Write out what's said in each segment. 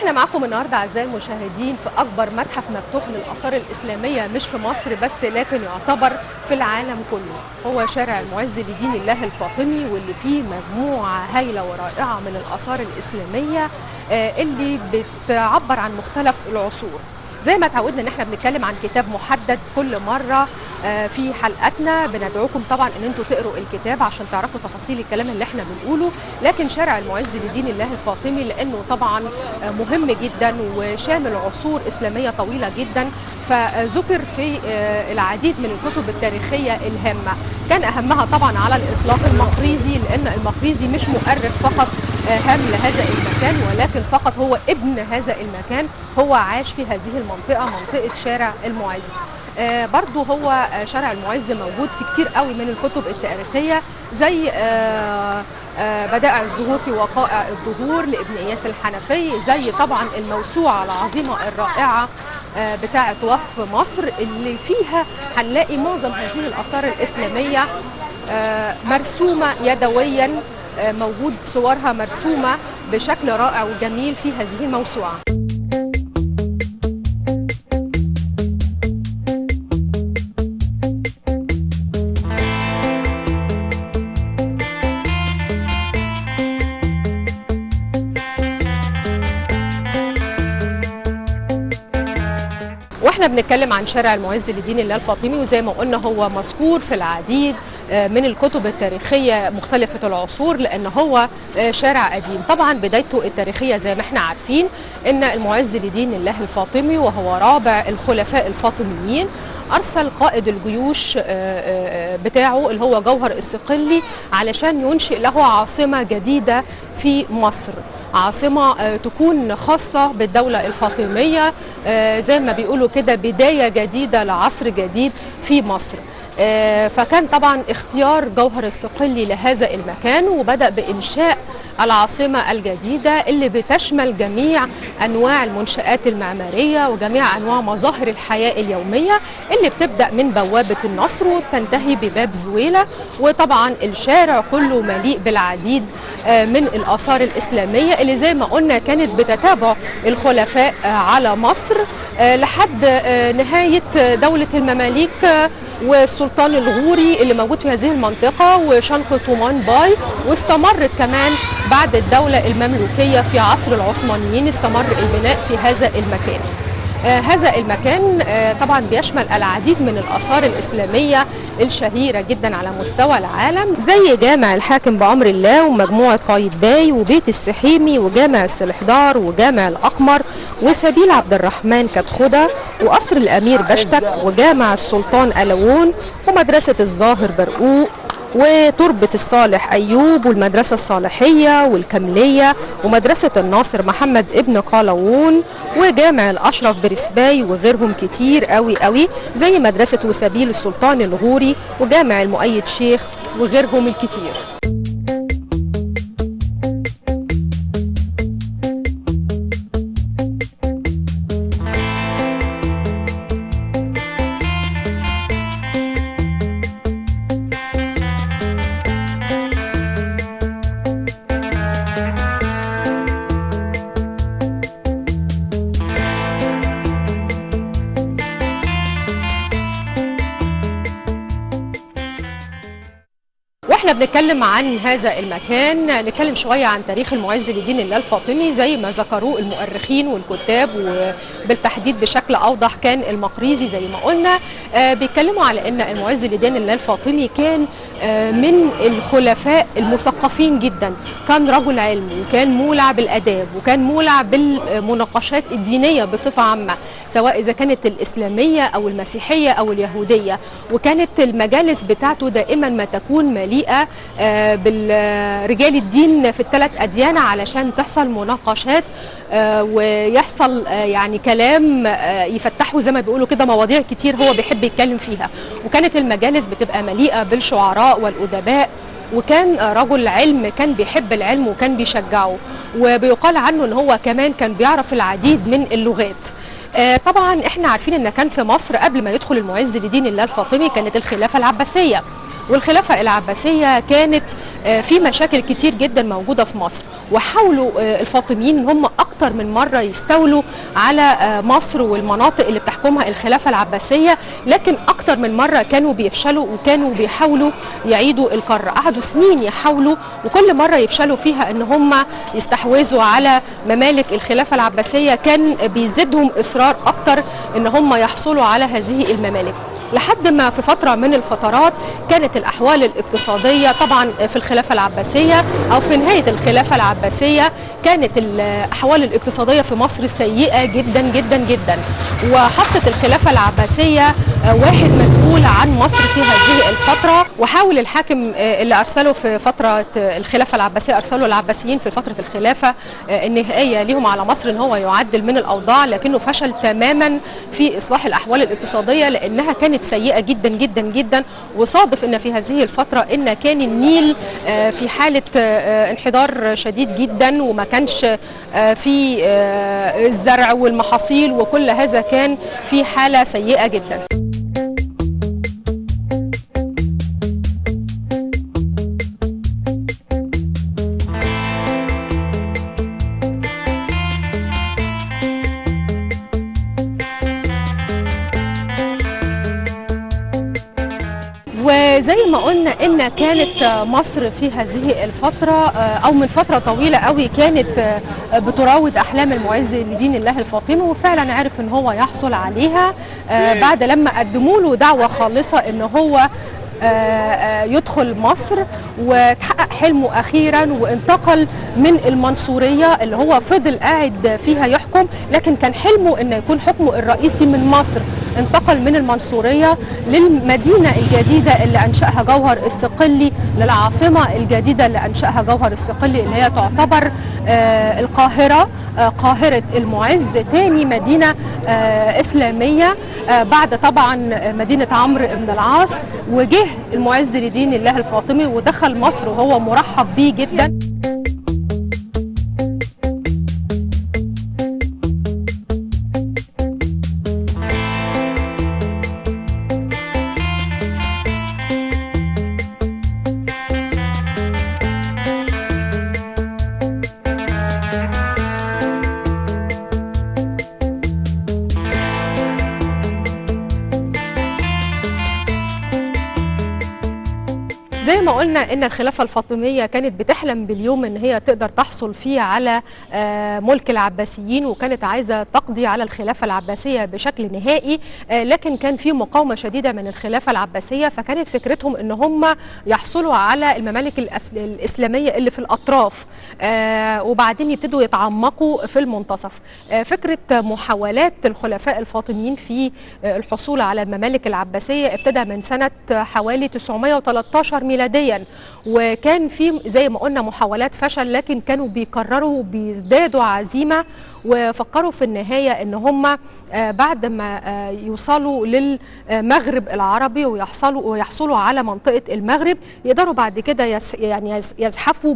واحنا معاكم النهارده اعزائي المشاهدين في اكبر متحف مفتوح للاثار الاسلاميه مش في مصر بس لكن يعتبر في العالم كله. هو شارع المعز لدين الله الفاطمي واللي فيه مجموعه هايله ورائعه من الاثار الاسلاميه اللي بتعبر عن مختلف العصور. زي ما تعودنا ان احنا بنتكلم عن كتاب محدد كل مره في حلقاتنا، بندعوكم طبعا ان انتوا تقروا الكتاب عشان تعرفوا تفاصيل الكلام اللي احنا بنقوله. لكن شارع المعز لدين الله الفاطمي لانه طبعا مهم جدا وشامل عصور اسلاميه طويله جدا، فذكر في العديد من الكتب التاريخيه الهامه. كان اهمها طبعا على الاطلاق المقريزي، لان المقريزي مش مؤرخ فقط هام لهذا المكان ولكن فقط هو ابن هذا المكان، هو عاش في هذه المنطقه، منطقه شارع المعز. برضو هو شارع المعز موجود في كتير قوي من الكتب التاريخيه، زي بدائع الزهور في وقائع الظهور لابن اياس الحنفي، زي طبعا الموسوعه العظيمه الرائعه بتاعه وصف مصر اللي فيها هنلاقي معظم هذه الاثار الاسلاميه مرسومه يدويا، موجود صورها مرسومه بشكل رائع وجميل في هذه الموسوعه. واحنا بنتكلم عن شارع المعز لدين الله الفاطمي، وزي ما قلنا هو مذكور في العديد من الكتب التاريخية مختلفة العصور، لأن هو شارع قديم. طبعا بدايته التاريخية زي ما احنا عارفين إن المعز لدين الله الفاطمي وهو رابع الخلفاء الفاطميين أرسل قائد الجيوش بتاعه اللي هو جوهر الصقلي علشان ينشئ له عاصمة جديدة في مصر، عاصمة تكون خاصة بالدولة الفاطمية، زي ما بيقولوا كده بداية جديدة لعصر جديد في مصر. فكان طبعا اختيار جوهر الصقلي لهذا المكان، وبدأ بإنشاء العاصمة الجديدة اللي بتشمل جميع أنواع المنشآت المعمارية وجميع أنواع مظاهر الحياة اليومية، اللي بتبدأ من بوابة النصر وبتنتهي بباب زويلة. وطبعا الشارع كله مليء بالعديد من الآثار الإسلامية اللي زي ما قلنا كانت بتتابع الخلفاء على مصر لحد نهاية دولة المماليك والسلطان الغوري اللي موجود في هذه المنطقة وشنق طومان باي، واستمرت كمان بعد الدولة المملوكية في عصر العثمانيين استمر البناء في هذا المكان. هذا المكان طبعا بيشمل العديد من الآثار الإسلامية الشهيرة جدا على مستوى العالم، زي جامع الحاكم بأمر الله ومجموعة قايتباي وبيت السحيمي وجامع السلحدار وجامع الأقمر وسبيل عبد الرحمن كتخدة وقصر الأمير بشتك وجامع السلطان ألوون ومدرسة الظاهر برقوق وتربة الصالح أيوب والمدرسة الصالحية والكملية ومدرسة الناصر محمد ابن قلاوون وجامع الأشرف برسباي وغيرهم كتير قوي قوي، زي مدرسة وسبيل السلطان الغوري وجامع المؤيد شيخ وغيرهم الكتير. واحنا بنتكلم عن هذا المكان نتكلم شويه عن تاريخ المعز لدين الله الفاطمي زي ما ذكروه المؤرخين والكتاب، وبالتحديد بشكل اوضح كان المقريزي زي ما قلنا بيتكلموا على ان المعز لدين الله الفاطمي كان من الخلفاء المثقفين جدا، كان رجل علم وكان مولع بالاداب وكان مولع بالمناقشات الدينيه بصفه عامه، سواء اذا كانت الاسلاميه او المسيحيه او اليهوديه، وكانت المجالس بتاعته دائما ما تكون مليئه بالرجال الدين في الثلاث اديان علشان تحصل مناقشات ويحصل يعني كلام يفتحوا زي ما بيقولوا كده مواضيع كتير هو بيحب يتكلم فيها. وكانت المجالس بتبقى مليئه بالشعراء والادباء، وكان رجل علم كان بيحب العلم وكان بيشجعه، وبيقال عنه ان هو كمان كان بيعرف العديد من اللغات. طبعا احنا عارفين ان كان في مصر قبل ما يدخل المعز لدين الله الفاطمي كانت الخلافه العباسيه، والخلافة العباسية كانت في مشاكل كتير جدا موجودة في مصر، وحاولوا الفاطميين ان هم اكتر من مرة يستولوا على مصر والمناطق اللي بتحكمها الخلافة العباسية، لكن اكتر من مرة كانوا بيفشلوا وكانوا بيحاولوا يعيدوا القارة. قعدوا سنين يحاولوا وكل مرة يفشلوا فيها ان هم يستحوذوا على ممالك الخلافة العباسية، كان بيزيدهم اصرار اكتر ان هم يحصلوا على هذه الممالك، لحد ما في فترة من الفترات كانت الأحوال الاقتصادية طبعا في الخلافة العباسية أو في نهاية الخلافة العباسية كانت الأحوال الاقتصادية في مصر سيئة جدا جدا جدا، وحطت الخلافة العباسية واحد مسؤول عن مصر في هذه الفترة. وحاول الحاكم اللي أرسله في فترة الخلافة العباسية، أرسلوا العباسيين في فترة الخلافة النهائية ليهم على مصر إن هو يعدل من الأوضاع، لكنه فشل تماما في إصلاح الأحوال الاقتصادية لأنها كانت سيئة جدا جدا جدا. وصادف ان في هذه الفترة ان كان النيل في حالة انحدار شديد جدا، وما كانش في الزرع والمحاصيل، وكل هذا كان في حالة سيئة جدا. وزي ما قلنا ان كانت مصر في هذه الفترة او من فترة طويلة قوي كانت بتراود احلام المعز لدين الله الفاطمي، وفعلا عرف ان هو يحصل عليها بعد لما قدموا له دعوة خالصة ان هو يدخل مصر وتحقق حلمه أخيرا، وانتقل من المنصورية اللي هو فضل قاعد فيها يحكم، لكن كان حلمه أن يكون حكمه الرئيسي من مصر. انتقل من المنصورية للمدينة الجديدة اللي أنشأها جوهر الصقلي، للعاصمة الجديدة اللي أنشأها جوهر الصقلي اللي هي تعتبر القاهرة، قاهرة المعز، تاني مدينة إسلامية بعد طبعا مدينة عمرو بن العاص. وجه المعز لدين الله الفاطمي ودخل مصر وهو مرحب بيه جدا. زي ما قلنا ان الخلافة الفاطمية كانت بتحلم باليوم ان هي تقدر تحصل فيه على ملك العباسيين، وكانت عايزة تقضي على الخلافة العباسية بشكل نهائي، لكن كان في مقاومة شديدة من الخلافة العباسية، فكانت فكرتهم ان هم يحصلوا على الممالك الإسلامية اللي في الأطراف وبعدين يبتدوا يتعمقوا في المنتصف. فكرة محاولات الخلفاء الفاطميين في الحصول على الممالك العباسية ابتدى من سنة حوالي 913 ميلاديا، وكان في زي ما قلنا محاولات فشل، لكن كانوا بيكرروا وبيزدادوا عزيمة، وفكروا في النهاية ان هم بعد ما يوصلوا للمغرب العربي ويحصلوا على منطقة المغرب يقدروا بعد كده يعني يزحفوا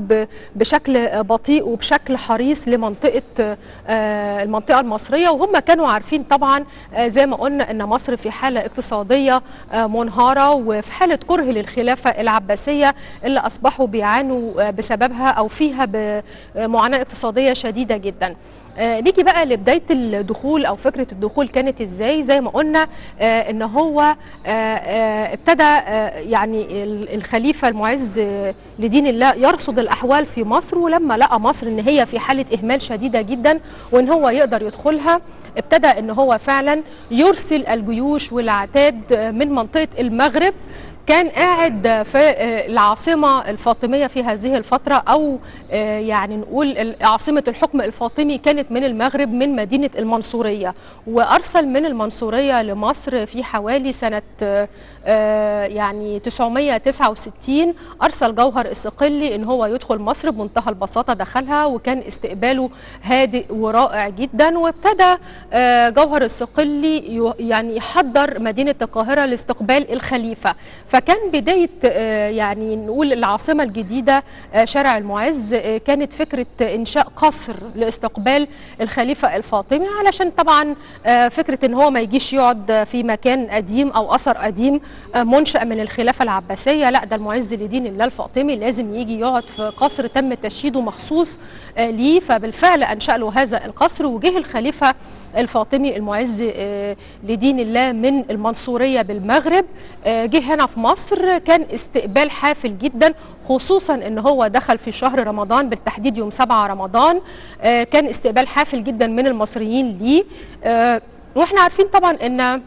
بشكل بطيء وبشكل حريص لمنطقة المنطقة المصرية. وهم كانوا عارفين طبعا زي ما قلنا ان مصر في حالة اقتصادية منهارة وفي حالة كره للخلافة العباسية اللي اصبحوا بيعانوا بسببها او فيها بمعاناة اقتصادية شديدة جدا. نيجي بقى لبداية الدخول أو فكرة الدخول كانت إزاي. زي ما قلنا إن هو ابتدى يعني الخليفة المعز لدين الله يرصد الأحوال في مصر، ولما لقى مصر إن هي في حالة إهمال شديدة جدا وإن هو يقدر يدخلها، ابتدى إن هو فعلا يرسل الجيوش والعتاد من منطقة المغرب. كان قاعد في العاصمة الفاطمية في هذه الفترة، أو يعني نقول عاصمة الحكم الفاطمي كانت من المغرب من مدينة المنصورية، وأرسل من المنصورية لمصر في حوالي سنة يعني 969 أرسل جوهر الصقلي إن هو يدخل مصر بمنتهى البساطة. دخلها وكان استقباله هادئ ورائع جدا، وابتدى جوهر الصقلي يعني يحضر مدينة القاهرة لاستقبال الخليفة. فكان بداية يعني نقول العاصمة الجديدة شارع المعز كانت فكرة إنشاء قصر لاستقبال الخليفة الفاطمي، علشان طبعا فكرة إن هو ما يجيش يقعد في مكان قديم أو أثر قديم منشأ من الخلافة العباسية، لا ده المعز لدين الله الفاطمي لازم يجي يقعد في قصر تم تشييده مخصوص ليه. فبالفعل أنشأ له هذا القصر، وجه الخليفة الفاطمي المعز لدين الله من المنصورية بالمغرب، جه هنا في مصر. كان استقبال حافل جدا، خصوصا ان هو دخل في شهر رمضان، بالتحديد يوم 7 رمضان. كان استقبال حافل جدا من المصريين ليه. واحنا عارفين طبعا ان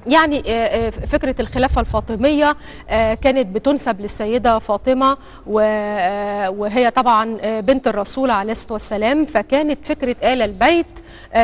يعني فكرة الخلافة الفاطمية كانت بتنسب للسيدة فاطمة، وهي طبعا بنت الرسول عليه الصلاة والسلام، فكانت فكرة آل البيت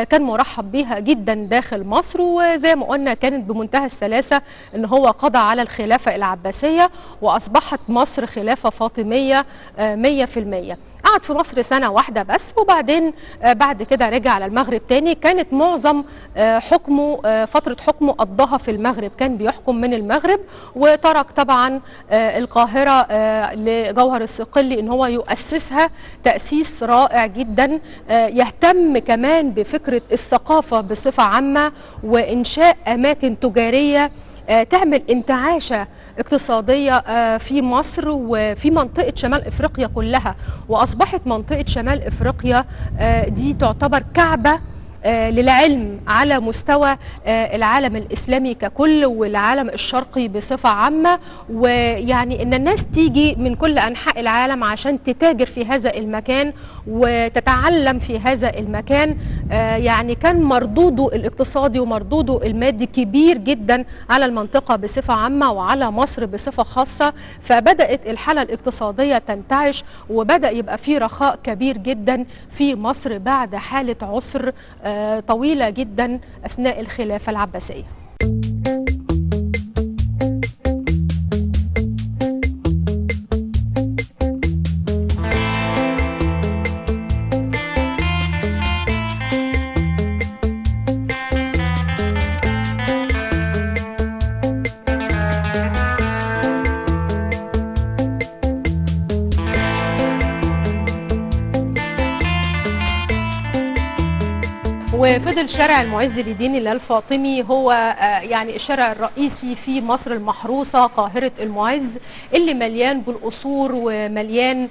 كان مرحب بها جدا داخل مصر. وزي ما قلنا كانت بمنتهى السلاسة ان هو قضى على الخلافة العباسية، وأصبحت مصر خلافة فاطمية 100%. قعد في مصر سنة واحدة بس، وبعدين بعد كده رجع على المغرب تاني. كانت معظم حكمه فترة حكمه قضاها في المغرب، كان بيحكم من المغرب، وترك طبعا القاهرة لجوهر الصقلي ان هو يؤسسها تأسيس رائع جدا، يهتم كمان بفكرة الثقافة بصفة عامة، وإنشاء أماكن تجارية تعمل انتعاشة اقتصادية في مصر وفي منطقة شمال إفريقيا كلها. وأصبحت منطقة شمال إفريقيا دي تعتبر كعبة للعلم على مستوى العالم الإسلامي ككل والعالم الشرقي بصفة عامة. ويعني إن الناس تيجي من كل أنحاء العالم عشان تتاجر في هذا المكان وتتعلم في هذا المكان. يعني كان مردوده الاقتصادي ومردوده المادي كبير جدا على المنطقة بصفة عامة وعلى مصر بصفة خاصة. فبدأت الحالة الاقتصادية تنتعش، وبدأ يبقى في رخاء كبير جدا في مصر بعد حالة عسر طويلة جدا أثناء الخلافة العباسية. وفضل شارع المعز لدين الله الفاطمي هو يعني الشارع الرئيسي في مصر المحروسة، قاهرة المعز، اللي مليان بالقصور ومليان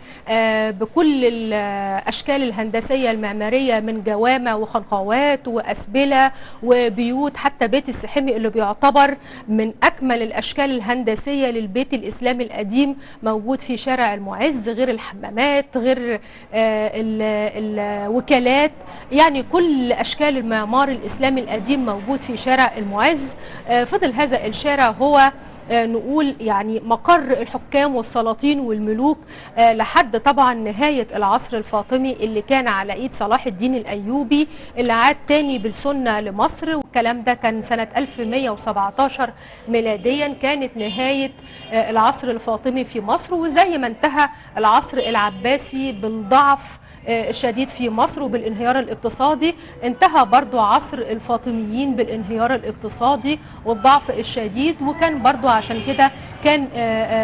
بكل الأشكال الهندسية المعمارية، من جوامع وخنقوات وأسبلة وبيوت. حتى بيت السحيمي اللي بيعتبر من أكمل الأشكال الهندسية للبيت الإسلامي القديم موجود في شارع المعز، غير الحمامات، غير الوكالات. يعني كل أشكال المعمار الإسلامي القديم موجود في شارع المعز. فضل هذا الشارع هو نقول يعني مقر الحكام والسلاطين والملوك لحد طبعا نهاية العصر الفاطمي اللي كان على ايد صلاح الدين الأيوبي، اللي عاد تاني بالسنة لمصر. والكلام ده كان سنة 1117 ميلاديا، كانت نهاية العصر الفاطمي في مصر. وزي ما انتهى العصر العباسي بالضعف الشديد في مصر وبالانهيار الاقتصادي، انتهى برضو عصر الفاطميين بالانهيار الاقتصادي والضعف الشديد. وكان برضو عشان كده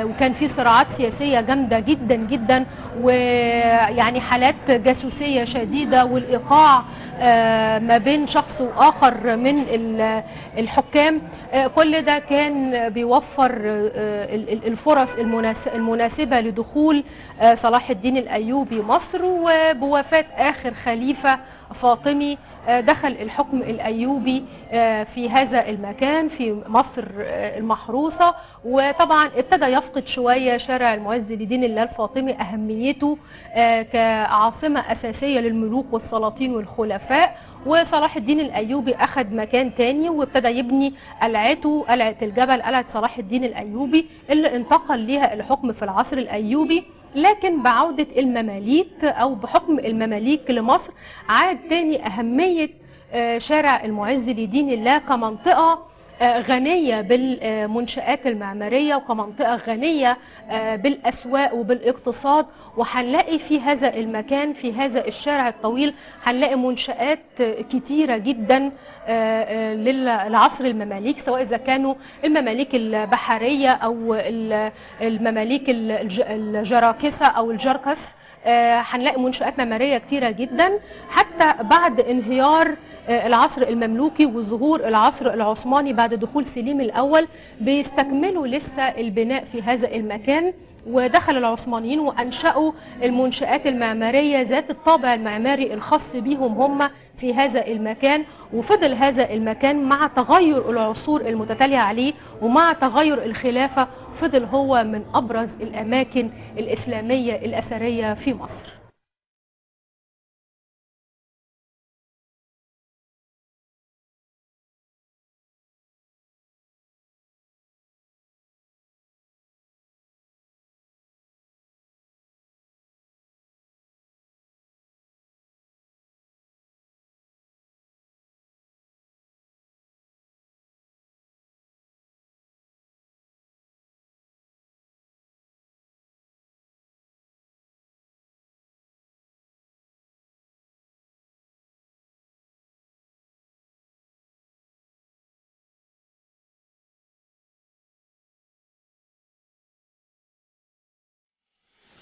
وكان في صراعات سياسية جامدة جدا جدا، ويعني حالات جاسوسية شديدة والإيقاع ما بين شخص وآخر من الحكام. كل ده كان بيوفر الفرص المناسبة لدخول صلاح الدين الأيوبي مصر. وبوفاة آخر خليفة فاطمي دخل الحكم الأيوبي في هذا المكان في مصر المحروسة. وطبعا ابتدى يفقد شوية شارع المعز لدين الله الفاطمي أهميته كعاصمة أساسية للملوك والسلاطين والخلفاء. وصلاح الدين الأيوبي أخذ مكان تاني وابتدى يبني قلعته، قلعة الجبل، قلعة صلاح الدين الأيوبي اللي انتقل ليها الحكم في العصر الأيوبي. لكن بعودة المماليك أو بحكم المماليك لمصر عاد تاني أهمية شارع المعز لدين الله كمنطقة غنية بالمنشآت المعمارية وكمنطقة غنية بالأسواق وبالاقتصاد. وهنلاقي في هذا المكان، في هذا الشارع الطويل، هنلاقي منشآت كتيرة جدا للعصر المماليك، سواء إذا كانوا المماليك البحرية أو المماليك الجراكسة أو الجركس. هنلاقي منشآت معمارية كتيرة جدا حتى بعد انهيار العصر المملوكي وظهور العصر العثماني بعد دخول سليم الأول، بيستكملوا لسه البناء في هذا المكان. ودخل العثمانيين وأنشأوا المنشآت المعمارية ذات الطابع المعماري الخاص بهم هم في هذا المكان. وفضل هذا المكان مع تغير العصور المتتالية عليه ومع تغير الخلافة، فضل هو من أبرز الأماكن الإسلامية الأثرية في مصر.